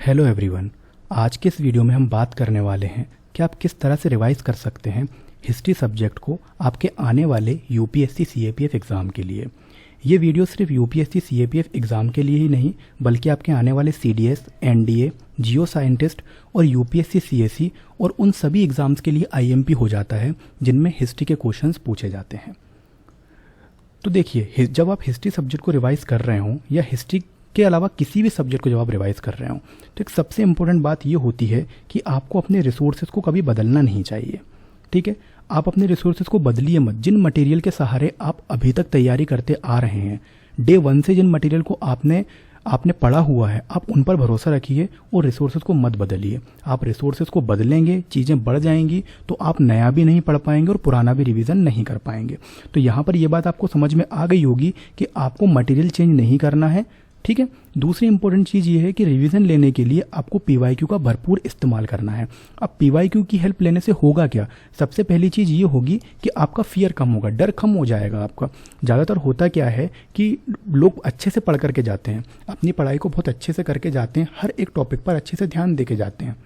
Hello everyone. आज के इस वीडियो में हम बात करने वाले हैं कि आप किस तरह से रिवाइज कर सकते हैं हिस्ट्री सब्जेक्ट को आपके आने वाले यूपीएससी सीएपीएफ एग्ज़ाम के लिए। ये वीडियो सिर्फ यूपीएससी सीएपीएफ एग्ज़ाम के लिए ही नहीं बल्कि आपके आने वाले सीडीएस, एनडीए, जियो साइंटिस्ट और यूपीएससी सीएसई और उन सभी एग्ज़ाम्स के लिए आईएमपी हो जाता है जिनमें हिस्ट्री के क्वेश्चंस पूछे जाते हैं। तो देखिए, जब आप हिस्ट्री सब्जेक्ट को रिवाइज कर रहे हों या हिस्ट्री के अलावा किसी भी सब्जेक्ट को जब आप रिवाइज कर रहे हो तो एक सबसे इम्पोर्टेंट बात ये होती है कि आपको अपने रिसोर्सेज को कभी बदलना नहीं चाहिए। ठीक है, आप अपने रिसोर्सेज को बदलिए मत। जिन मटेरियल के सहारे आप अभी तक तैयारी करते आ रहे हैं, डे 1 से जिन मटेरियल को आपने पढ़ा हुआ है, आप उन पर भरोसा रखिए और रिसोर्सेज को मत बदलिए। आप रिसोर्सेज को बदलेंगे, चीज़ें बढ़ जाएंगी तो आप नया भी नहीं पढ़ पाएंगे और पुराना भी रिवीजन नहीं कर पाएंगे। तो यहाँ पर ये बात आपको समझ में आ गई होगी कि आपको मटेरियल चेंज नहीं करना है। ठीक है, दूसरी इंपॉर्टेंट चीज़ ये है कि रिवीजन लेने के लिए आपको पीवाईक्यू का भरपूर इस्तेमाल करना है। अब पीवाईक्यू की हेल्प लेने से होगा क्या? सबसे पहली चीज़ ये होगी कि आपका फियर कम होगा, डर कम हो जाएगा आपका। ज़्यादातर होता क्या है कि लोग अच्छे से पढ़ करके जाते हैं, अपनी पढ़ाई को बहुत अच्छे से करके जाते हैं, हर एक टॉपिक पर अच्छे से ध्यान दे के जाते हैं,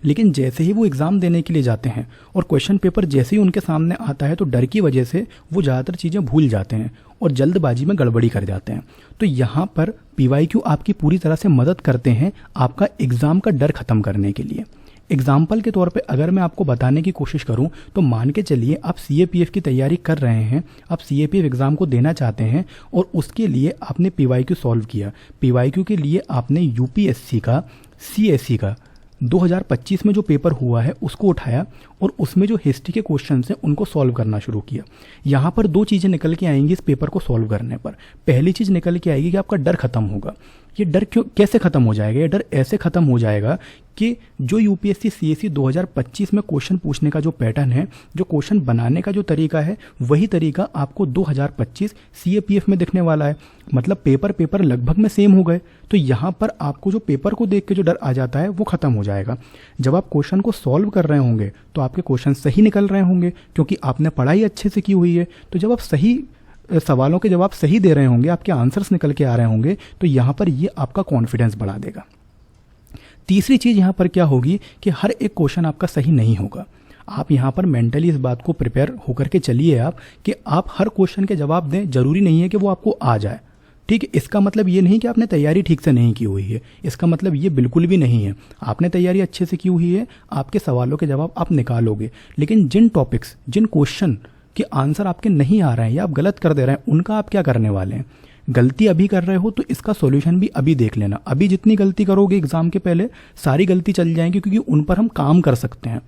लेकिन जैसे ही वो एग्ज़ाम देने के लिए जाते हैं और क्वेश्चन पेपर जैसे ही उनके सामने आता है तो डर की वजह से वो ज़्यादातर चीज़ें भूल जाते हैं और जल्दबाजी में गड़बड़ी कर जाते हैं। तो यहाँ पर पीवाईक्यू आपकी पूरी तरह से मदद करते हैं आपका एग्ज़ाम का डर ख़त्म करने के लिए। एग्जाम्पल के तौर पे अगर मैं आपको बताने की कोशिश करूं तो मान के चलिए आप सीएपीएफ की तैयारी कर रहे हैं, आप सीएपीएफ एग्ज़ाम को देना चाहते हैं और उसके लिए आपने पीवाईक्यू सॉल्व किया। पीवाईक्यू के लिए आपने यूपीएससी का, सीएसई का 2025 में जो पेपर हुआ है उसको उठाया और उसमें जो हिस्ट्री के क्वेश्चन हैं उनको सॉल्व करना शुरू किया। यहाँ पर दो चीज़ें निकल के आएंगी इस पेपर को सॉल्व करने पर। पहली चीज़ निकल के आएगी कि आपका डर खत्म होगा। ये डर कैसे खत्म हो जाएगा? ये डर ऐसे खत्म हो जाएगा कि जो यूपीएससी सीएसई 2025 में क्वेश्चन पूछने का जो पैटर्न है, जो क्वेश्चन बनाने का जो तरीका है, वही तरीका आपको 2025 सीएपीएफ में दिखने वाला है। मतलब पेपर लगभग में सेम हो गए। तो यहाँ पर आपको जो पेपर को देख के जो डर आ जाता है वो खत्म हो जाएगा। जब आप क्वेश्चन को सॉल्व कर रहे होंगे तो आपके क्वेश्चन सही निकल रहे होंगे क्योंकि आपने पढ़ाई अच्छे से की हुई है। तो जब आप सही सवालों के जवाब सही दे रहे होंगे, आपके आंसर्स निकल के आ रहे होंगे, तो यहाँ पर ये आपका कॉन्फिडेंस बढ़ा देगा। तीसरी चीज़ यहाँ पर क्या होगी कि हर एक क्वेश्चन आपका सही नहीं होगा। आप यहाँ पर मेंटली इस बात को प्रिपेयर होकर के चलिए आप कि आप हर क्वेश्चन के जवाब दें। जरूरी नहीं है कि वो आपको आ जाए। ठीक है, इसका मतलब ये नहीं कि आपने तैयारी ठीक से नहीं की हुई है, इसका मतलब ये बिल्कुल भी नहीं है। आपने तैयारी अच्छे से की हुई है, आपके सवालों के जवाब आप निकालोगे। लेकिन जिन टॉपिक्स, जिन क्वेश्चन के आंसर आपके नहीं आ रहे हैं या आप गलत कर दे रहे हैं, उनका आप क्या करने वाले हैं? गलती अभी कर रहे हो तो इसका सॉल्यूशन भी अभी देख लेना। अभी जितनी गलती करोगे एग्जाम के पहले सारी गलती चल जाएंगी क्योंकि उन पर हम काम कर सकते हैं।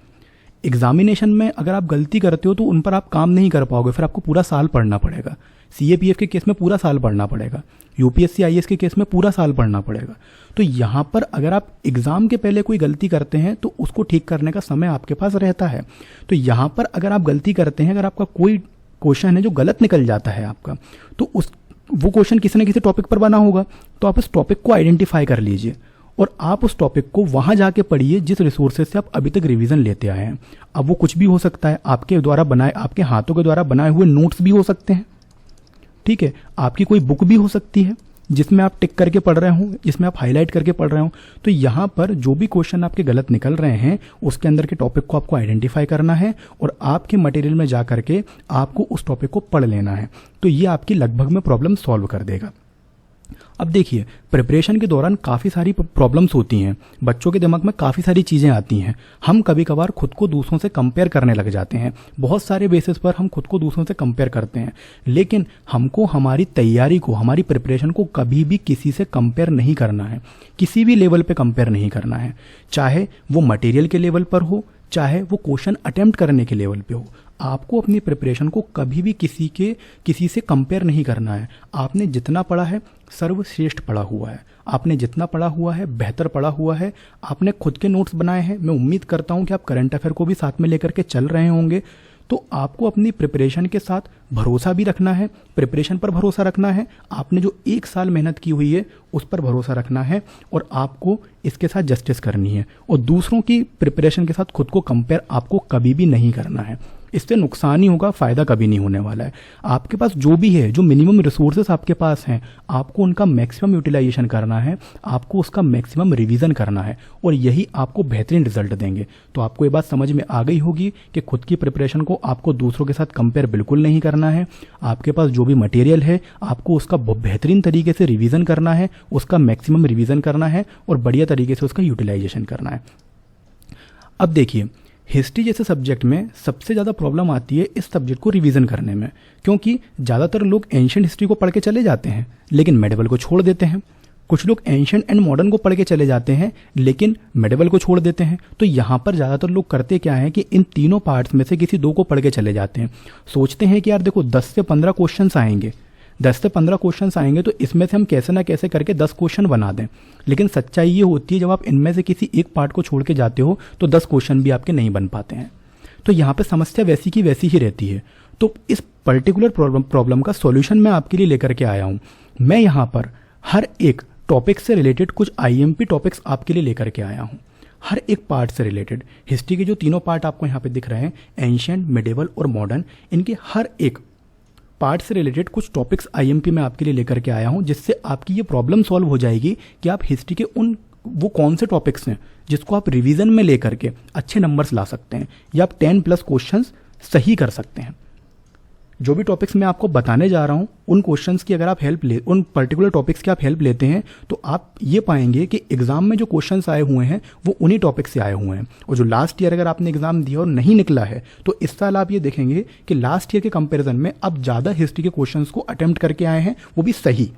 एग्जामिनेशन में अगर आप गलती करते हो तो उन पर आप काम नहीं कर पाओगे, फिर आपको पूरा साल पढ़ना पड़ेगा। सीएपीएफ के केस में पूरा साल पढ़ना पड़ेगा, यूपीएससी आईएएस के केस में पूरा साल पढ़ना पड़ेगा। तो यहाँ पर अगर आप एग्जाम के पहले कोई गलती करते हैं तो उसको ठीक करने का समय आपके पास रहता है। तो यहाँ पर अगर आप गलती करते हैं, अगर आपका कोई क्वेश्चन है जो गलत निकल जाता है आपका, तो वो क्वेश्चन किसी न किसी टॉपिक पर बना होगा, तो आप उस टॉपिक को आइडेंटिफाई कर लीजिए और आप उस टॉपिक को वहां जाके पढ़िए जिस रिसोर्सेज से आप अभी तक रिवीजन लेते आए हैं। अब वो कुछ भी हो सकता है, आपके द्वारा बनाए, आपके हाथों के द्वारा बनाए हुए नोट्स भी हो सकते हैं। ठीक है, आपकी कोई बुक भी हो सकती है जिसमें आप टिक करके पढ़ रहे हो, जिसमें आप हाईलाइट करके पढ़ रहे हो। तो यहाँ पर जो भी क्वेश्चन आपके गलत निकल रहे हैं उसके अंदर के टॉपिक को आपको आइडेंटिफाई करना है और आपके मटेरियल में जा करके आपको उस टॉपिक को पढ़ लेना है। तो ये आपकी लगभग में प्रॉब्लम सॉल्व कर देगा। अब देखिए, प्रिपरेशन के दौरान काफ़ी सारी प्रॉब्लम्स होती हैं, बच्चों के दिमाग में काफ़ी सारी चीज़ें आती हैं। हम कभी कभार खुद को दूसरों से कंपेयर करने लग जाते हैं। बहुत सारे बेसिस पर हम खुद को दूसरों से कंपेयर करते हैं, लेकिन हमको हमारी तैयारी को, हमारी प्रिपरेशन को कभी भी किसी से कंपेयर नहीं करना है। किसी भी लेवल पे कंपेयर नहीं करना है, चाहे वो मटेरियल के लेवल पर हो, चाहे वो क्वेश्चन अटेम्प्ट करने के लेवल पे हो। आपको अपनी प्रिपरेशन को कभी भी किसी से कंपेयर नहीं करना है। आपने जितना पढ़ा है सर्वश्रेष्ठ पढ़ा हुआ है, आपने जितना पढ़ा हुआ है बेहतर पढ़ा हुआ है। आपने खुद के नोट्स बनाए हैं, मैं उम्मीद करता हूं कि आप करंट अफेयर को भी साथ में लेकर के चल रहे होंगे। तो आपको अपनी प्रिपरेशन के साथ भरोसा भी रखना है, प्रिपरेशन पर भरोसा रखना है। आपने जो 1 साल मेहनत की हुई है उस पर भरोसा रखना है और आपको इसके साथ जस्टिस करनी है और दूसरों की प्रिपरेशन के साथ खुद को कंपेयर आपको कभी भी नहीं करना है। इससे नुकसान ही होगा, फायदा कभी नहीं होने वाला है। आपके पास जो भी है, जो मिनिमम रिसोर्सेस आपके पास हैं, आपको उनका मैक्सिमम यूटिलाइजेशन करना है, आपको उसका मैक्सिमम रिवीजन करना है, और यही आपको बेहतरीन रिजल्ट देंगे। तो आपको ये बात समझ में आ गई होगी कि खुद की प्रिपरेशन को आपको दूसरों के साथ कंपेयर बिल्कुल नहीं करना है। आपके पास जो भी मटेरियल है आपको उसका बेहतरीन तरीके से रिवीजन करना है, उसका मैक्सिमम रिवीजन करना है और बढ़िया तरीके से उसका यूटिलाइजेशन करना है। अब देखिए, हिस्ट्री जैसे सब्जेक्ट में सबसे ज़्यादा प्रॉब्लम आती है इस सब्जेक्ट को रिवीजन करने में, क्योंकि ज़्यादातर लोग एंशिएंट हिस्ट्री को पढ़ के चले जाते हैं लेकिन मेडिवल को छोड़ देते हैं। कुछ लोग एंशिएंट एंड मॉडर्न को पढ़ के चले जाते हैं लेकिन मेडिवल को छोड़ देते हैं। तो यहाँ पर ज़्यादातर लोग करते क्या है कि इन तीनों पार्ट्स में से किसी दो को पढ़ के चले जाते हैं। सोचते हैं कि यार देखो 10 से 15 क्वेश्चंस आएंगे, 10 से 15 क्वेश्चंस आएंगे तो इसमें से हम कैसे ना कैसे करके 10 क्वेश्चन बना दें। लेकिन सच्चाई ये होती है जब आप इनमें से किसी एक पार्ट को छोड़ के जाते हो तो 10 क्वेश्चन भी आपके नहीं बन पाते हैं। तो यहाँ पे समस्या वैसी की वैसी ही रहती है। तो इस पर्टिकुलर प्रॉब्लम का सॉल्यूशन मैं आपके लिए लेकर के आया हूँ। मैं यहाँ पर हर एक टॉपिक से रिलेटेड कुछ आईएमपी टॉपिक्स आपके लिए लेकर के आया हूँ, हर एक पार्ट से रिलेटेड। हिस्ट्री के जो तीनों पार्ट आपको यहाँ पे दिख रहे हैं, एंशिएंट, मिडिवल और मॉडर्न, इनके हर एक पार्ट से रिलेटेड कुछ टॉपिक्स आईएमपी में आपके लिए लेकर के आया हूं, जिससे आपकी ये प्रॉब्लम सॉल्व हो जाएगी कि आप हिस्ट्री के वो कौन से टॉपिक्स हैं जिसको आप रिवीजन में लेकर के अच्छे नंबर्स ला सकते हैं या आप 10+ क्वेश्चंस सही कर सकते हैं। जो भी टॉपिक्स मैं आपको बताने जा रहा हूं उन क्वेश्चंस की अगर आप उन पर्टिकुलर टॉपिक्स की आप हेल्प लेते हैं तो आप ये पाएंगे कि एग्जाम में जो क्वेश्चंस आए हुए हैं वो उन्हीं टॉपिक से आए हुए हैं। और जो लास्ट ईयर अगर आपने एग्जाम दिया और नहीं निकला है तो इस साल आप ये देखेंगे कि लास्ट ईयर के कंपेरिजन में अब ज़्यादा हिस्ट्री के क्वेश्चंस को अटेम्प्ट करके आए हैं, वो भी सही।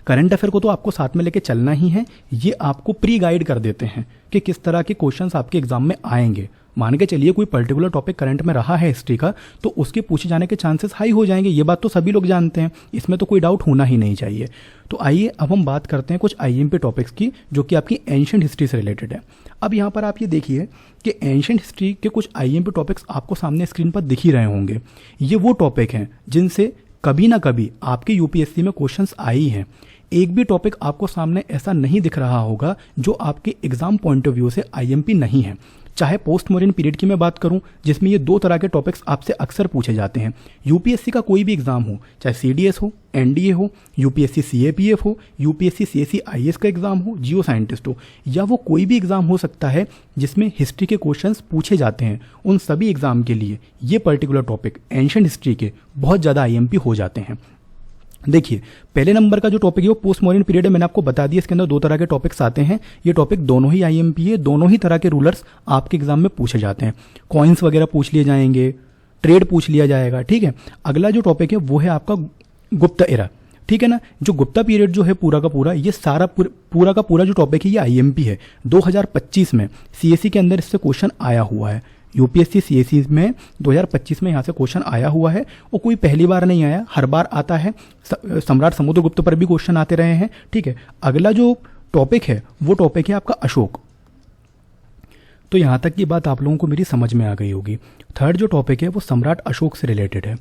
करंट अफेयर को तो आपको साथ में लेके चलना ही है, ये आपको प्री गाइड कर देते हैं कि किस तरह के क्वेश्चंस आपके एग्जाम में आएंगे। मान के चलिए कोई पर्टिकुलर टॉपिक करंट में रहा है हिस्ट्री का तो उसके पूछे जाने के चांसेस हाई हो जाएंगे, ये बात तो सभी लोग जानते हैं, इसमें तो कोई डाउट होना ही नहीं चाहिए। तो आइए अब हम बात करते हैं कुछ आईएमपी टॉपिक्स की जो कि आपकी एंशिएंट हिस्ट्री से रिलेटेड है। अब यहाँ पर आप ये देखिए कि एंशिएंट हिस्ट्री के कुछ आईएमपी टॉपिक्स आपको सामने स्क्रीन पर दिख ही रहे होंगे। ये वो टॉपिक हैं जिनसे कभी ना कभी आपके यूपीएससी में क्वेश्चंस आई हैं। एक भी टॉपिक आपको सामने ऐसा नहीं दिख रहा होगा जो आपके एग्जाम पॉइंट ऑफ व्यू से आईएमपी नहीं है। चाहे पोस्ट मॉडर्न पीरियड की मैं बात करूं जिसमें ये दो तरह के टॉपिक्स आपसे अक्सर पूछे जाते हैं। यूपीएससी का कोई भी एग्जाम हो, चाहे सीडीएस हो, एनडीए हो, यूपीएससी सीएपीएफ हो, यूपीएससी सीएससी आईएएस का एग्जाम हो, जियो साइंटिस्ट हो, या वो कोई भी एग्जाम हो सकता है जिसमें हिस्ट्री के क्वेश्चंस पूछे जाते हैं, उन सभी एग्जाम के लिए ये पर्टिकुलर टॉपिक एंशिएंट हिस्ट्री के बहुत ज़्यादा आईएमपी हो जाते हैं। देखिए, पहले नंबर का जो टॉपिक है वो पोस्ट मॉडर्न पीरियड है। मैंने आपको बता दिया इसके अंदर दो तरह के टॉपिक्स आते हैं। ये टॉपिक दोनों ही आईएमपी है, दोनों ही तरह के रूलर्स आपके एग्जाम में पूछे जाते हैं। कॉइन्स वगैरह पूछ लिए जाएंगे, ट्रेड पूछ लिया जाएगा, ठीक है। अगला जो टॉपिक है वो है आपका गुप्ता एरा, ठीक है ना। जो गुप्ता पीरियड जो है पूरा का पूरा, ये सारा पूरा का पूरा जो टॉपिक है ये आईएमपी है। 2025 में सीएससी के अंदर इससे क्वेश्चन आया हुआ है। यूपीएससी सीएससी में 2025 में यहाँ से क्वेश्चन आया हुआ है और कोई पहली बार नहीं आया, हर बार आता है। सम्राट समुद्रगुप्त पर भी क्वेश्चन आते रहे हैं, ठीक है। अगला जो टॉपिक है वो टॉपिक है आपका अशोक। तो यहाँ तक की बात आप लोगों को मेरी समझ में आ गई होगी। थर्ड जो टॉपिक है वो सम्राट अशोक से रिलेटेड है।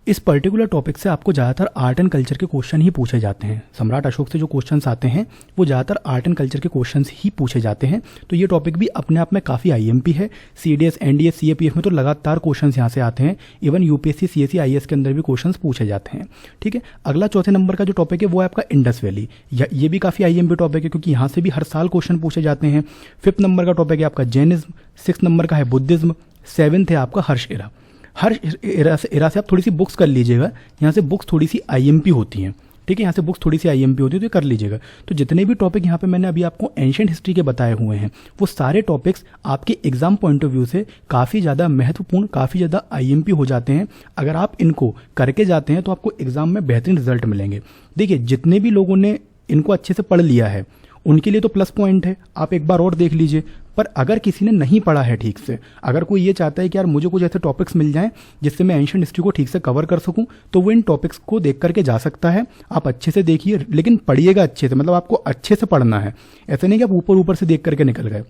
इस पर्टिकुलर टॉपिक से आपको ज़्यादातर आर्ट एंड कल्चर के क्वेश्चन ही पूछे जाते हैं। सम्राट अशोक से जो क्वेश्चंस आते हैं वो ज़्यादातर आर्ट एंड कल्चर के क्वेश्चंस ही पूछे जाते हैं। तो ये टॉपिक भी अपने आप में काफ़ी आईएमपी है। सीडीएस, एनडीएस, सीएपीएफ में तो लगातार क्वेश्चंस यहाँ से आते हैं। इवन यूपीएससी, सीएससी, आईएएस के अंदर भी क्वेश्चंस पूछे जाते हैं, ठीक है। अगला चौथे नंबर का जो टॉपिक है वो है आपका इंडस वैली। ये भी काफ़ी आईएमपी टॉपिक है क्योंकि यहाँ से भी हर साल क्वेश्चन पूछे जाते हैं। 5th नंबर का टॉपिक है आपका जैनिज्म, 6th नंबर का है बुद्धिज्म, 7th है आपका हर्ष एरा। हर एरा से आप थोड़ी सी बुक्स कर लीजिएगा, यहाँ से बुक्स थोड़ी सी आईएमपी होती हैं, ठीक है। यहाँ से बुक्स थोड़ी सी आईएमपी होती है तो ये कर लीजिएगा। तो जितने भी टॉपिक यहाँ पे मैंने अभी आपको एंशिएंट हिस्ट्री के बताए हुए हैं वो सारे टॉपिक्स आपके एग्जाम पॉइंट ऑफ व्यू से काफ़ी ज़्यादा महत्वपूर्ण, काफ़ी ज़्यादा आईएमपी हो जाते हैं। अगर आप इनको करके जाते हैं तो आपको एग्जाम में बेहतरीन रिजल्ट मिलेंगे। देखिए, जितने भी लोगों ने इनको अच्छे से पढ़ लिया है उनके लिए तो प्लस पॉइंट है, आप एक बार और देख लीजिए। पर अगर किसी ने नहीं पढ़ा है ठीक से, अगर कोई ये चाहता है कि यार मुझे कुछ ऐसे टॉपिक्स मिल जाएं जिससे मैं एंशिएंट हिस्ट्री को ठीक से कवर कर सकूं, तो वो इन टॉपिक्स को देख करके जा सकता है। आप अच्छे से देखिए, लेकिन पढ़िएगा अच्छे से, मतलब आपको अच्छे से पढ़ना है। ऐसा नहीं कि आप ऊपर ऊपर से देख करके निकल गए,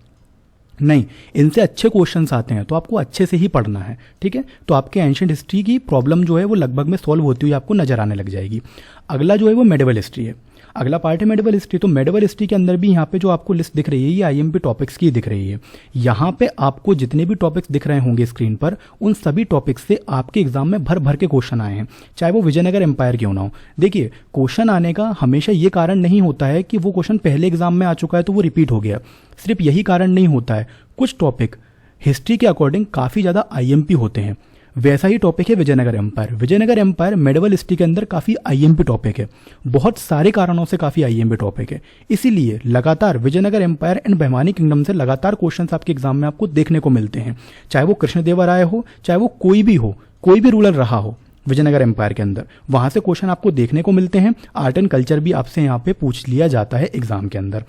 नहीं, इनसे अच्छे क्वेश्चंस आते हैं तो आपको अच्छे से ही पढ़ना है, ठीक है। तो आपके एंशिएंट हिस्ट्री की प्रॉब्लम जो है वो लगभग में सॉल्व होती हुई आपको नजर आने लग जाएगी। अगला जो है वो मेडिवल हिस्ट्री है। अगला पार्ट है मेडिवल हिस्ट्री। तो मेडिवल हिस्ट्री के अंदर भी यहाँ पे जो आपको लिस्ट दिख रही है ये आईएमपी टॉपिक्स की दिख रही है। यहाँ पे आपको जितने भी टॉपिक्स दिख रहे होंगे स्क्रीन पर, उन सभी टॉपिक्स से आपके एग्जाम में भर भर के क्वेश्चन आए हैं, चाहे वो विजयनगर एम्पायर क्यों ना हो। देखिए, क्वेश्चन आने का हमेशा ये कारण नहीं होता है कि वो क्वेश्चन पहले एग्जाम में आ चुका है तो वो रिपीट हो गया, सिर्फ यही कारण नहीं होता है। कुछ टॉपिक हिस्ट्री के अकॉर्डिंग काफ़ी ज़्यादा आईएमपी होते हैं। वैसा ही टॉपिक है Vijayanagar empire. Vijayanagar empire medieval history के अंदर काफ़ी आईएमपी टॉपिक है, बहुत सारे कारणों से काफ़ी आईएमपी टॉपिक है। इसीलिए लगातार Vijayanagar empire and Bahmani kingdom से लगातार क्वेश्चंस आपके एग्जाम में आपको देखने को मिलते हैं, चाहे वो कृष्णदेवराय हो, चाहे वो कोई भी हो, कोई भी रूलर रहा हो विजयनगर एम्पायर के अंदर, वहां से क्वेश्चन आपको देखने को मिलते हैं। आर्ट एंड कल्चर भी आपसे यहाँ पे पूछ लिया जाता है एग्जाम के अंदर।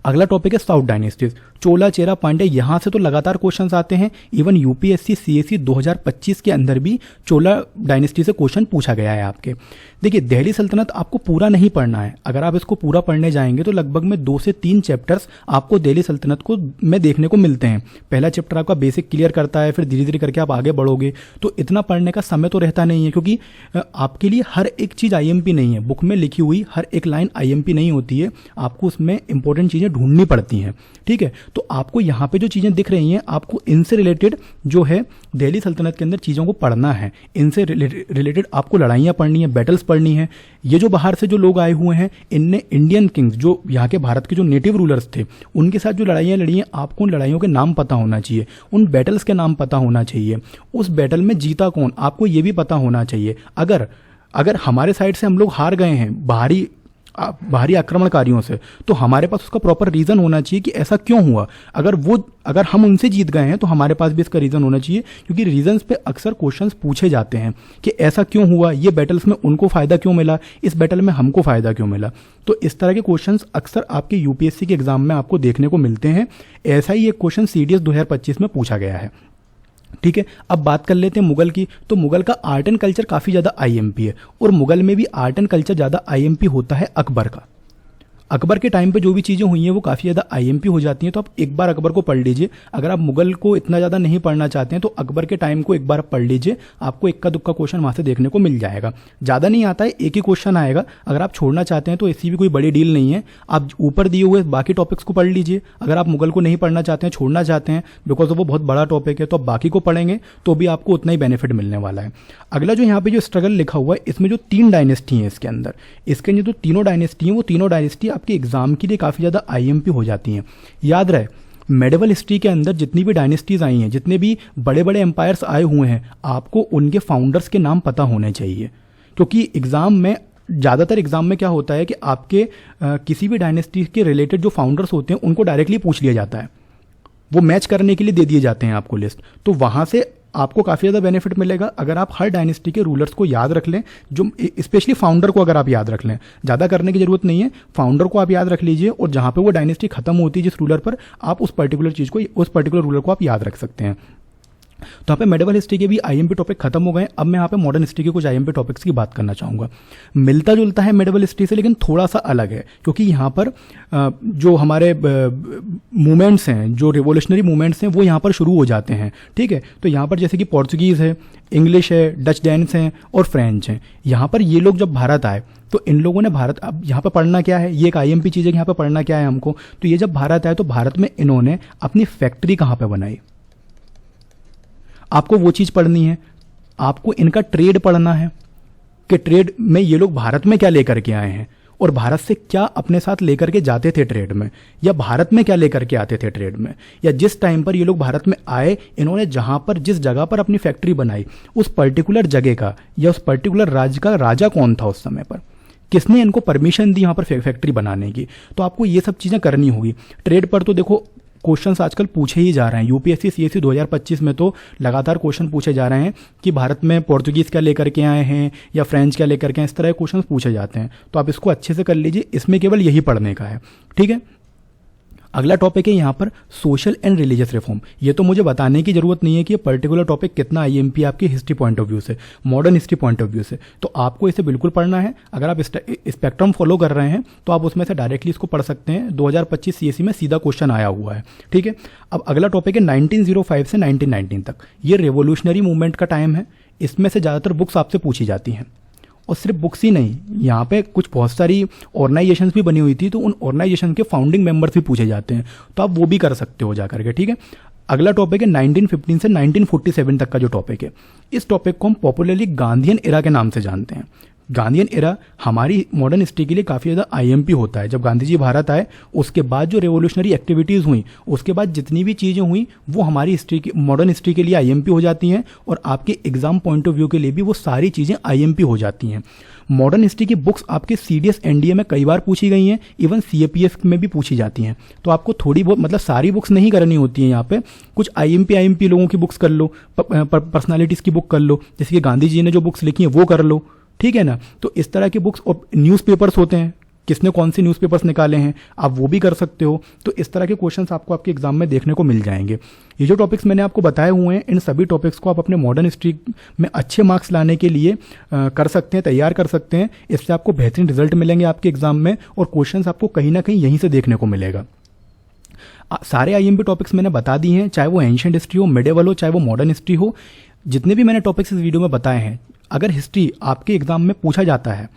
अगला टॉपिक है साउथ डायनेस्टीज, चोला, चेरा, पांड्या। यहां से तो लगातार क्वेश्चंस आते हैं। इवन यूपीएससी सीएससी 2025 के अंदर भी चोला डायनेस्टी से क्वेश्चन पूछा गया है आपके। देखिए, दिल्ली सल्तनत आपको पूरा नहीं पढ़ना है। अगर आप इसको पूरा पढ़ने जाएंगे तो लगभग में 2 से 3 चैप्टर्स आपको दिल्ली सल्तनत को में देखने को मिलते हैं। पहला चैप्टर आपका बेसिक क्लियर करता है, फिर धीरे धीरे करके आप आगे बढ़ोगे, तो इतना पढ़ने का समय तो रहता नहीं है, क्योंकि आपके लिए हर एक चीज़ आईएमपी नहीं है। बुक में लिखी हुई हर एक लाइन आईएमपी नहीं होती है, आपको उसमें इंपॉर्टेंट चीज़ें ढूंढनी पड़ती हैं। ठीक है, तो आपको यहाँ पे जो चीज़ें दिख रही हैं, आपको इनसे रिलेटेड जो है दिल्ली सल्तनत के अंदर चीज़ों को पढ़ना है। इनसे रिलेटेड आपको लड़ाइयाँ पढ़नी है, बैटल्स पढ़नी है। ये जो बाहर से जो लोग आए हुए हैं, इनने इंडियन किंग्स, जो यहाँ के भारत के जो नेटिव रूलर्स थे, उनके साथ जो लड़ाइयाँ लड़ी हैं, आपको उन लड़ाइयों के नाम पता होना चाहिए, उन बैटल्स के नाम पता होना चाहिए, उस बैटल में जीता कौन, आपको ये भी पता होना चाहिए। अगर हमारे साइड से हम लोग हार गए हैं बाहरी आक्रमणकारियों से, तो हमारे पास उसका प्रॉपर रीजन होना चाहिए कि ऐसा क्यों हुआ। अगर हम उनसे जीत गए हैं तो हमारे पास भी इसका रीजन होना चाहिए, क्योंकि रीजंस पे अक्सर क्वेश्चंस पूछे जाते हैं कि ऐसा क्यों हुआ, ये बैटल्स में उनको फायदा क्यों मिला, इस बैटल में हमको फायदा क्यों मिला। तो इस तरह के क्वेश्चंस अक्सर आपके यूपीएससी के एग्जाम में आपको देखने को मिलते हैं। ऐसा ही एक क्वेश्चन सीडीएस 2025 में पूछा गया है। ठीक है, अब बात कर लेते हैं मुगल की। तो मुगल का आर्ट एंड कल्चर काफ़ी ज़्यादा आईएमपी है, और मुगल में भी आर्ट एंड कल्चर ज़्यादा आईएमपी होता है अकबर का। अकबर के टाइम पे जो भी चीज़ें हुई हैं वो काफ़ी ज़्यादा आईएमपी हो जाती हैं। तो आप एक बार अकबर को पढ़ लीजिए। अगर आप मुगल को इतना ज़्यादा नहीं पढ़ना चाहते हैं तो अकबर के टाइम को एक बार पढ़ लीजिए, आपको इक्का दुक्का क्वेश्चन वहाँ से देखने को मिल जाएगा। ज़्यादा नहीं आता है, एक ही क्वेश्चन आएगा। अगर आप छोड़ना चाहते हैं तो ऐसी भी कोई बड़ी डील नहीं है, आप ऊपर दिए हुए बाकी टॉपिक्स को पढ़ लीजिए। अगर आप मुगल को नहीं पढ़ना चाहते हैं, छोड़ना चाहते हैं, बिकॉज वो बहुत बड़ा टॉपिक है, तो आप बाकी को पढ़ेंगे तो भी आपको उतना ही बेनिफिट मिलने वाला है। अगला जो यहाँ पे जो स्ट्रगल लिखा हुआ है, इसमें जो 3 डायनेस्टी हैं इसके अंदर, इसके जो तीनों डायनेस्टी हैं, वो तीनों डायनेस्टी आपके एग्जाम के लिए काफ़ी ज़्यादा आईएमपी हो जाती हैं। याद रहे, मेडिवल हिस्ट्री के अंदर जितनी भी डायनेस्टीज आई हैं, जितने भी बड़े बड़े एम्पायर्स आए हुए हैं, आपको उनके फाउंडर्स के नाम पता होने चाहिए। क्योंकि एग्जाम में ज़्यादातर एग्जाम में क्या होता है कि आपके किसी भी डायनेस्टी के रिलेटेड जो फाउंडर्स होते हैं उनको डायरेक्टली पूछ लिया जाता है, वो मैच करने के लिए दे दिए जाते हैं आपको लिस्ट। तो वहाँ से आपको काफ़ी ज़्यादा बेनिफिट मिलेगा अगर आप हर डायनेस्टी के रूलर्स को याद रख लें, जो स्पेशली फाउंडर को अगर आप याद रख लें। ज़्यादा करने की जरूरत नहीं है, फाउंडर को आप याद रख लीजिए, और जहाँ पे वो डायनेस्टी खत्म होती है जिस रूलर पर, आप उस पर्टिकुलर चीज़ को, उस पर्टिकुलर रूलर को आप याद रख सकते हैं। तो यहाँ पे मेडिवल हिस्ट्री के भी आईएमपी टॉपिक खत्म हो गए। अब मैं यहाँ पे मॉडर्न हिस्ट्री के कुछ आईएमपी टॉपिक्स की बात करना चाहूँगा। मिलता जुलता है मेडिवल हिस्ट्री से, लेकिन थोड़ा सा अलग है, क्योंकि यहाँ पर जो हमारे मूवमेंट्स हैं, जो रिवोल्यूशनरी मूवमेंट्स हैं, वो यहाँ पर शुरू हो जाते हैं। ठीक है, तो यहाँ पर जैसे कि पोर्चुगीज़ है, इंग्लिश है, डच डेन्स हैं और फ्रेंच हैं। यहाँ पर ये लोग जब भारत आए तो इन लोगों ने अब यहाँ पर पढ़ना क्या है, ये एक आईएमपी चीज़ है कि यहाँ पर पढ़ना क्या है हमको। तो ये जब भारत आए तो भारत में इन्होंने अपनी फैक्ट्री कहाँ पर बनाई, आपको वो चीज़ पढ़नी है। आपको इनका ट्रेड पढ़ना है कि ट्रेड में ये लोग भारत में क्या लेकर के आए हैं, और भारत से क्या अपने साथ लेकर के जाते थे ट्रेड में, या भारत में क्या लेकर के आते थे ट्रेड में, या जिस टाइम पर ये लोग भारत में आए, इन्होंने जहां पर जिस जगह पर अपनी फैक्ट्री बनाई, उस पर्टिकुलर जगह का या उस पर्टिकुलर राज्य का राजा कौन था उस समय पर, किसने इनको परमिशन दी यहाँ पर फैक्ट्री बनाने की। तो आपको ये सब चीज़ें करनी होगी। ट्रेड पर तो देखो क्वेश्चंस आजकल पूछे ही जा रहे हैं। यूपीएससी सीएससी 2025 में तो लगातार क्वेश्चन पूछे जा रहे हैं कि भारत में पोर्तुगीज़ क्या लेकर के आए हैं या फ्रेंच क्या लेकर के आए, इस तरह के क्वेश्चन पूछे जाते हैं। तो आप इसको अच्छे से कर लीजिए, इसमें केवल यही पढ़ने का है। ठीक है, अगला टॉपिक है यहाँ पर सोशल एंड रिलीजियस रिफॉर्म। ये तो मुझे बताने की जरूरत नहीं है कि ये पर्टिकुलर टॉपिक कितना आईएमपी आपकी हिस्ट्री पॉइंट ऑफ व्यू से, modern history point of view से, तो आपको इसे बिल्कुल पढ़ना है। अगर आप स्पेक्ट्रम फॉलो कर रहे हैं तो आप उसमें से डायरेक्टली इसको पढ़ सकते हैं। 2025 सीएससी में सीधा क्वेश्चन आया हुआ है। ठीक है, अब अगला टॉपिक है 1905 से 1919 तक। ये रेवोल्यूशनरी मूवमेंट का टाइम है। इसमें से ज़्यादातर बुक्स आपसे पूछी जाती हैं, और सिर्फ बुक्स ही नहीं, यहाँ पे कुछ बहुत सारी ऑर्गेनाइजेशंस भी बनी हुई थी, तो उन ऑर्गेनाइजेशन के फाउंडिंग मेंबर्स भी पूछे जाते हैं, तो आप वो भी कर सकते हो जा करके, ठीक है। अगला टॉपिक है 1915 से 1947 तक का जो टॉपिक है। इस टॉपिक को हम पॉपुलरली गांधीयन एरा के नाम से जानते हैं। गांधीयन एरा हमारी मॉडर्न हिस्ट्री के लिए काफ़ी ज़्यादा आईएमपी होता है। जब गांधी जी भारत आए उसके बाद जो रेवोल्यूशनरी एक्टिविटीज़ हुई, उसके बाद जितनी भी चीज़ें हुई वो हमारी हिस्ट्री की, मॉडर्न हिस्ट्री के लिए आईएमपी हो जाती हैं, और आपके एग्जाम पॉइंट ऑफ व्यू के लिए भी वो सारी चीज़ें आईएमपी हो जाती हैं। मॉडर्न हिस्ट्री की बुक्स आपके सीडीएस एनडीए में कई बार पूछी गई हैं, इवन सीएपीएफ में भी पूछी जाती हैं। तो आपको थोड़ी बहुत, मतलब सारी बुक्स नहीं करनी होती हैं यहाँ पे, कुछ आईएमपी लोगों की बुक्स कर लो, पर्सनालिटीज़ की बुक कर लो, जैसे कि गांधी जी ने जो बुक्स लिखी हैं वो कर लो, ठीक है ना। तो इस तरह की बुक्स, और न्यूज़पेपर्स होते हैं, किसने कौन से न्यूज़पेपर्स निकाले हैं आप वो भी कर सकते हो। तो इस तरह के क्वेश्चंस आपको आपके एग्जाम में देखने को मिल जाएंगे। ये जो टॉपिक्स मैंने आपको बताए हुए हैं, इन सभी टॉपिक्स को आप अपने मॉडर्न हिस्ट्री में अच्छे मार्क्स लाने के लिए कर सकते हैं, तैयार कर सकते हैं। इससे आपको बेहतरीन रिजल्ट मिलेंगे आपके एग्जाम में, और क्वेश्चंस आपको कहीं ना कहीं यहीं से देखने को मिलेगा। सारे आईएमपी टॉपिक्स मैंने बता दिए हैं, चाहे वो एंशिएंट हिस्ट्री हो, मिडिवल हो, चाहे वो मॉडर्न हिस्ट्री हो। जितने भी मैंने टॉपिक्स इस वीडियो में बताए हैं, अगर हिस्ट्री आपके एग्जाम में पूछा जाता है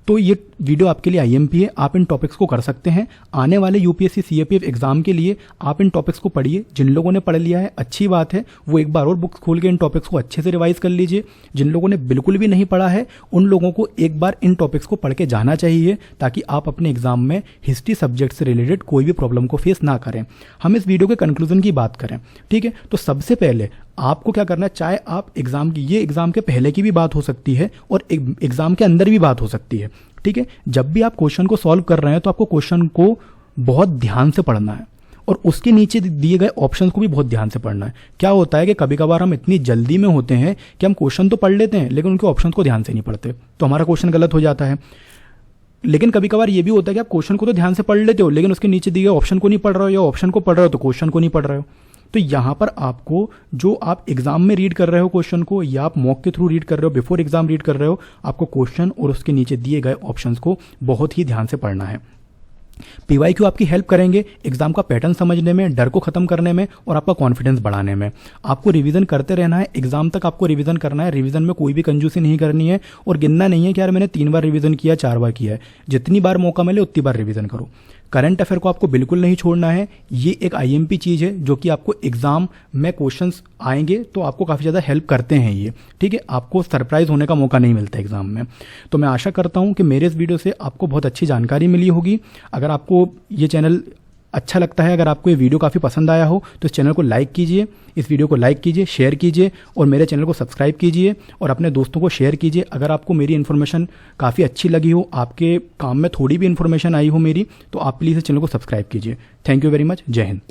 तो ये वीडियो आपके लिए आईएमपी है। आप इन टॉपिक्स को कर सकते हैं। आने वाले यूपीएससी सीएपीएफ एग्जाम के लिए आप इन टॉपिक्स को पढ़िए। जिन लोगों ने पढ़ लिया है अच्छी बात है, वो एक बार और बुक्स खोल के इन टॉपिक्स को अच्छे से रिवाइज कर लीजिए। जिन लोगों ने बिल्कुल भी नहीं पढ़ा है, उन लोगों को एक बार इन टॉपिक्स को पढ़ के जाना चाहिए, ताकि आप अपने एग्जाम में हिस्ट्री सब्जेक्ट से रिलेटेड कोई भी प्रॉब्लम को फेस ना करें। हम इस वीडियो के कंक्लूजन की बात करें, ठीक है, तो सबसे पहले आपको क्या करना है, चाहे आप एग्जाम की, ये एग्जाम के पहले की भी बात हो सकती है और एग्जाम के अंदर भी बात हो सकती है, ठीक है। जब भी आप क्वेश्चन को सॉल्व कर रहे हैं तो आपको क्वेश्चन को बहुत ध्यान से पढ़ना है, और उसके नीचे दिए गए ऑप्शंस को भी बहुत ध्यान से पढ़ना है। क्या होता है कि कभी कभार हम इतनी जल्दी में होते हैं कि हम क्वेश्चन तो पढ़ लेते हैं, लेकिन उनके ऑप्शंस को ध्यान से नहीं पढ़ते, तो हमारा क्वेश्चन गलत हो जाता है। लेकिन कभी कभार ये भी होता है कि आप क्वेश्चन को तो ध्यान से पढ़ लेते हो, लेकिन उसके नीचे दिए गए ऑप्शन को नहीं पढ़ रहे हो, या ऑप्शन को पढ़ रहे हो तो क्वेश्चन को नहीं पढ़ रहे हो। तो यहाँ पर आपको, जो आप एग्जाम में रीड कर रहे हो क्वेश्चन को, या आप मॉक के थ्रू रीड कर रहे हो, बिफोर एग्जाम रीड कर रहे हो, आपको क्वेश्चन और उसके नीचे दिए गए ऑप्शंस को बहुत ही ध्यान से पढ़ना है। पीवाईक्यू आपकी हेल्प करेंगे एग्जाम का पैटर्न समझने में, डर को खत्म करने में, और आपका कॉन्फिडेंस बढ़ाने में। आपको रिवीजन करते रहना है, एग्जाम तक आपको रिवीजन करना है। रिवीजन में कोई भी कंजूसी नहीं करनी है, और गिनना नहीं है कि यार मैंने 3 बार रिवीजन किया, 4 बार किया है। जितनी बार मौका मिले उतनी बार रिवीजन करो। करंट अफेयर को आपको बिल्कुल नहीं छोड़ना है। ये एक आईएमपी चीज़ है जो कि आपको एग्जाम में क्वेश्चंस आएंगे तो आपको काफ़ी ज़्यादा हेल्प करते हैं ये, ठीक है। आपको सरप्राइज होने का मौका नहीं मिलता एग्जाम में। तो मैं आशा करता हूँ कि मेरे इस वीडियो से आपको बहुत अच्छी जानकारी मिली होगी। अगर आपको ये चैनल अच्छा लगता है, अगर आपको ये वीडियो काफ़ी पसंद आया हो, तो इस चैनल को लाइक कीजिए, इस वीडियो को लाइक कीजिए, शेयर कीजिए, और मेरे चैनल को सब्सक्राइब कीजिए, और अपने दोस्तों को शेयर कीजिए। अगर आपको मेरी इन्फॉर्मेशन काफ़ी अच्छी लगी हो, आपके काम में थोड़ी भी इन्फॉर्मेशन आई हो मेरी, तो आप प्लीज़ इस चैनल को सब्सक्राइब कीजिए। Thank you very much. जय हिंद।